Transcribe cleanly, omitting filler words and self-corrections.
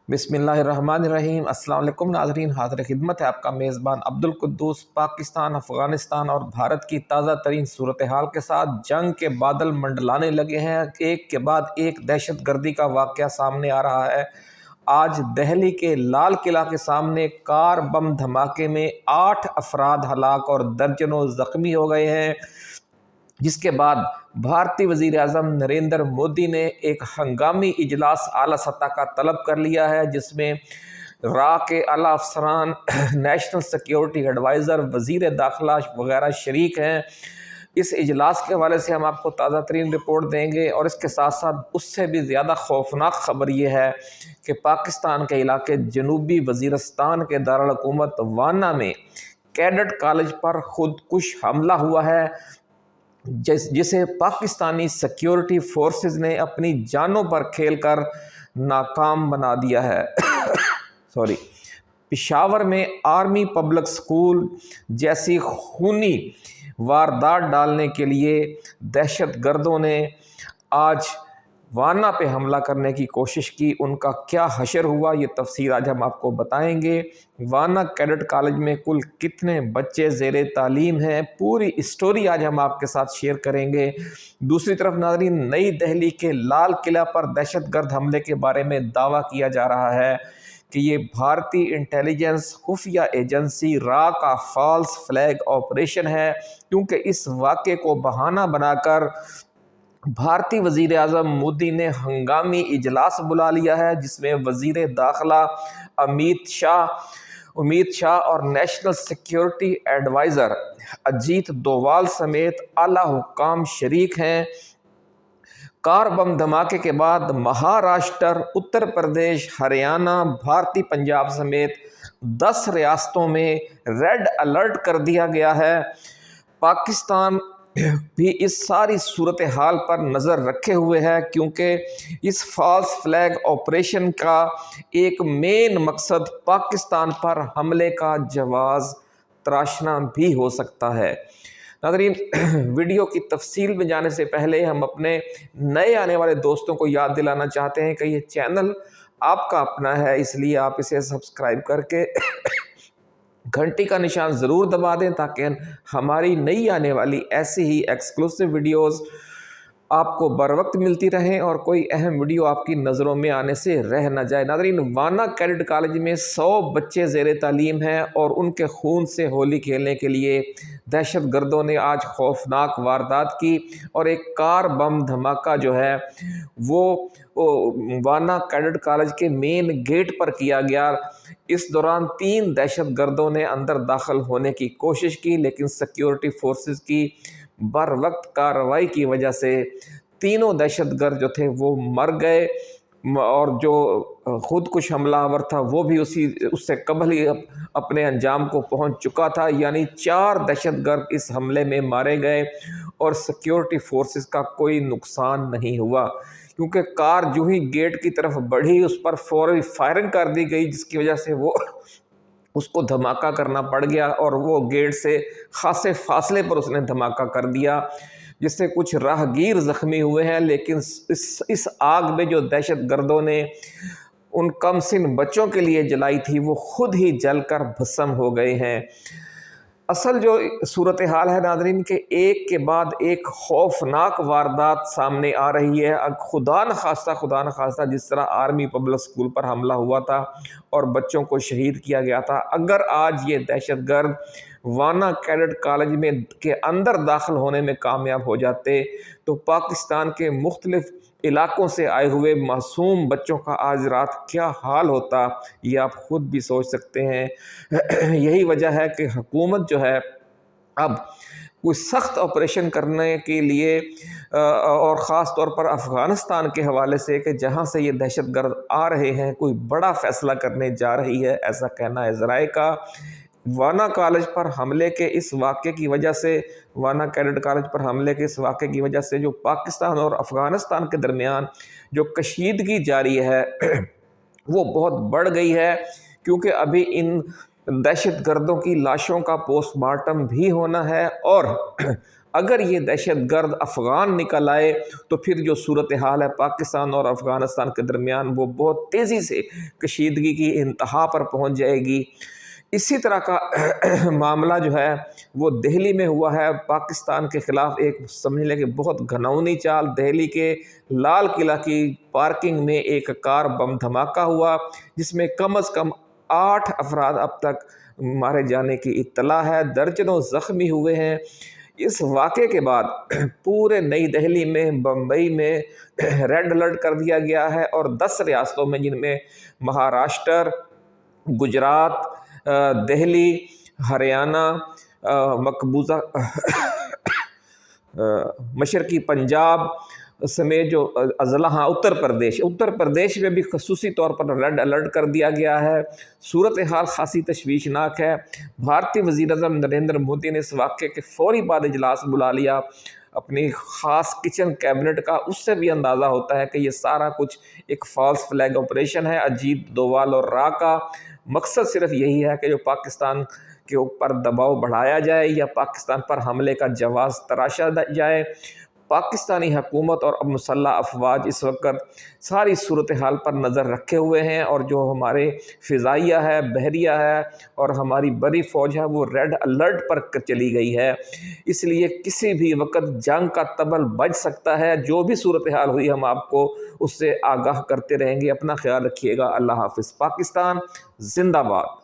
بسم اللہ الرحمن الرحیم۔ السلام علیکم ناظرین، حاضر خدمت ہے آپ کا میزبان عبدالقدوس، پاکستان، افغانستان اور بھارت کی تازہ ترین صورتحال کے ساتھ۔ جنگ کے بادل منڈلانے لگے ہیں، ایک کے بعد ایک دہشت گردی کا واقعہ سامنے آ رہا ہے۔ آج دہلی کے لال قلعہ کے سامنے کار بم دھماکے میں 8 افراد ہلاک اور درجنوں زخمی ہو گئے ہیں، جس کے بعد بھارتی وزیر اعظم نریندر مودی نے ایک ہنگامی اجلاس اعلیٰ سطح کا طلب کر لیا ہے، جس میں را کے اعلیٰ افسران، نیشنل سیکیورٹی ایڈوائزر، وزیر داخلہ وغیرہ شریک ہیں۔ اس اجلاس کے حوالے سے ہم آپ کو تازہ ترین رپورٹ دیں گے، اور اس کے ساتھ ساتھ اس سے بھی زیادہ خوفناک خبر یہ ہے کہ پاکستان کے علاقے جنوبی وزیرستان کے دارالحکومت وانا میں کیڈٹ کالج پر خودکش حملہ ہوا ہے، جسے پاکستانی سیکیورٹی فورسز نے اپنی جانوں پر کھیل کر ناکام بنا دیا ہے۔ پشاور میں آرمی پبلک سکول جیسی خونی واردات ڈالنے کے لیے دہشت گردوں نے آج وانا پہ حملہ کرنے کی کوشش کی۔ ان کا کیا حشر ہوا، یہ تفصیل آج ہم آپ کو بتائیں گے۔ وانا کیڈٹ کالج میں کل کتنے بچے زیر تعلیم ہیں، پوری اسٹوری آج ہم آپ کے ساتھ شیئر کریں گے۔ دوسری طرف ناظرین، نئی دہلی کے لال قلعہ پر دہشت گرد حملے کے بارے میں دعویٰ کیا جا رہا ہے کہ یہ بھارتی انٹیلیجنس خفیہ ایجنسی را کا فالس فلیگ آپریشن ہے، کیونکہ اس واقعے کو بہانہ بنا کر بھارتی وزیر اعظم مودی نے ہنگامی اجلاس بلا لیا ہے، جس میں وزیر داخلہ امیت شاہ اور نیشنل سیکیورٹی ایڈوائزر اجیت ڈووال سمیت اعلیٰ حکام شریک ہیں۔ کار بم دھماکے کے بعد مہاراشٹر، اتر پردیش، ہریانہ، بھارتی پنجاب سمیت 10 ریاستوں میں ریڈ الرٹ کر دیا گیا ہے۔ پاکستان بھی اس ساری صورتحال پر نظر رکھے ہوئے ہے، کیونکہ اس فالس فلیگ آپریشن کا ایک مین مقصد پاکستان پر حملے کا جواز تراشنا بھی ہو سکتا ہے۔ ناظرین، ویڈیو کی تفصیل میں جانے سے پہلے ہم اپنے نئے آنے والے دوستوں کو یاد دلانا چاہتے ہیں کہ یہ چینل آپ کا اپنا ہے، اس لیے آپ اسے سبسکرائب کر کے گھنٹی کا نشان ضرور دبا دیں، تاکہ ہماری نئی آنے والی ایسی ہی ایکسکلوسیو ویڈیوز آپ کو بر وقت ملتی رہیں اور کوئی اہم ویڈیو آپ کی نظروں میں آنے سے رہ نہ جائے۔ ناظرین، وانا کیڈٹ کالج میں 100 بچے زیر تعلیم ہیں، اور ان کے خون سے ہولی کھیلنے کے لیے دہشت گردوں نے آج خوفناک واردات کی، اور ایک کار بم دھماکہ جو ہے وہ وانا کیڈٹ کالج کے مین گیٹ پر کیا گیا۔ اس دوران 3 دہشت گردوں نے اندر داخل ہونے کی کوشش کی، لیکن سیکیورٹی فورسز کی بر وقت کارروائی کی وجہ سے تینوں دہشت گرد جو تھے وہ مر گئے، اور جو خود کش حملہ آور تھا وہ بھی اس سے قبل ہی اپنے انجام کو پہنچ چکا تھا، یعنی 4 دہشت گرد اس حملے میں مارے گئے، اور سیکیورٹی فورسز کا کوئی نقصان نہیں ہوا، کیونکہ کار جو ہی گیٹ کی طرف بڑھی اس پر فوری فائرنگ کر دی گئی، جس کی وجہ سے وہ اس کو دھماکہ کرنا پڑ گیا، اور وہ گیٹ سے خاصے فاصلے پر اس نے دھماکہ کر دیا، جس سے کچھ راہگیر زخمی ہوئے ہیں۔ لیکن اس آگ میں جو دہشت گردوں نے ان کم سن بچوں کے لیے جلائی تھی، وہ خود ہی جل کر بھسم ہو گئے ہیں۔ اصل جو صورتحال ہے ناظرین، کہ ایک کے بعد ایک خوفناک واردات سامنے آ رہی ہے۔ خدا نخواستہ جس طرح آرمی پبلک سکول پر حملہ ہوا تھا اور بچوں کو شہید کیا گیا تھا، اگر آج یہ دہشت گرد وانا کیڈٹ کالج میں کے اندر داخل ہونے میں کامیاب ہو جاتے، تو پاکستان کے مختلف علاقوں سے آئے ہوئے معصوم بچوں کا آج رات کیا حال ہوتا، یہ آپ خود بھی سوچ سکتے ہیں۔ یہی وجہ ہے کہ حکومت جو ہے اب کوئی سخت آپریشن کرنے کے لیے، اور خاص طور پر افغانستان کے حوالے سے کہ جہاں سے یہ دہشت گرد آ رہے ہیں، کوئی بڑا فیصلہ کرنے جا رہی ہے، ایسا کہنا ہے ذرائع کا۔ وانا کالج پر حملے کے اس واقعے کی وجہ سے، وانا کیڈٹ کالج پر حملے کے اس واقعے کی وجہ سے جو پاکستان اور افغانستان کے درمیان جو کشیدگی جاری ہے وہ بہت بڑھ گئی ہے، کیونکہ ابھی ان دہشت گردوں کی لاشوں کا پوسٹ مارٹم بھی ہونا ہے، اور اگر یہ دہشت گرد افغان نکل آئے تو پھر جو صورتحال ہے پاکستان اور افغانستان کے درمیان وہ بہت تیزی سے کشیدگی کی انتہا پر پہنچ جائے گی۔ اسی طرح کا معاملہ جو ہے وہ دہلی میں ہوا ہے، پاکستان کے خلاف ایک سمجھ لیں کہ بہت گھناؤنی چال۔ دہلی کے لال قلعہ کی پارکنگ میں ایک کار بم دھماکہ ہوا جس میں کم از کم 8 افراد اب تک مارے جانے کی اطلاع ہے، درجنوں زخمی ہوئے ہیں۔ اس واقعے کے بعد پورے نئی دہلی میں، بمبئی میں ریڈ الرٹ کر دیا گیا ہے، اور 10 ریاستوں میں جن میں مہاراشٹر، گجرات، دہلی، ہریانہ، مقبوضہ مشرقی پنجاب سمیت جو اضلاع ہیں، اتر پردیش میں بھی خصوصی طور پر ریڈ الرٹ کر دیا گیا ہے۔ صورتحال خاصی تشویشناک ہے۔ بھارتی وزیر اعظم نریندر مودی نے اس واقعے کے فوری بعد اجلاس بلا لیا اپنی خاص کچن کیبنٹ کا۔ اس سے بھی اندازہ ہوتا ہے کہ یہ سارا کچھ ایک فالس فلیگ آپریشن ہے۔ اجیت ڈووال اور را کا مقصد صرف یہی ہے کہ جو پاکستان کے اوپر دباؤ بڑھایا جائے یا پاکستان پر حملے کا جواز تراشا جائے۔ پاکستانی حکومت اور مسلح افواج اس وقت ساری صورتحال پر نظر رکھے ہوئے ہیں، اور جو ہمارے فضائیہ ہے، بحریہ ہے اور ہماری بری فوج ہے وہ ریڈ الرٹ پر چلی گئی ہے۔ اس لیے کسی بھی وقت جنگ کا طبل بج سکتا ہے۔ جو بھی صورتحال ہوئی ہم آپ کو اس سے آگاہ کرتے رہیں گے۔ اپنا خیال رکھیے گا۔ اللہ حافظ۔ پاکستان زندہ باد۔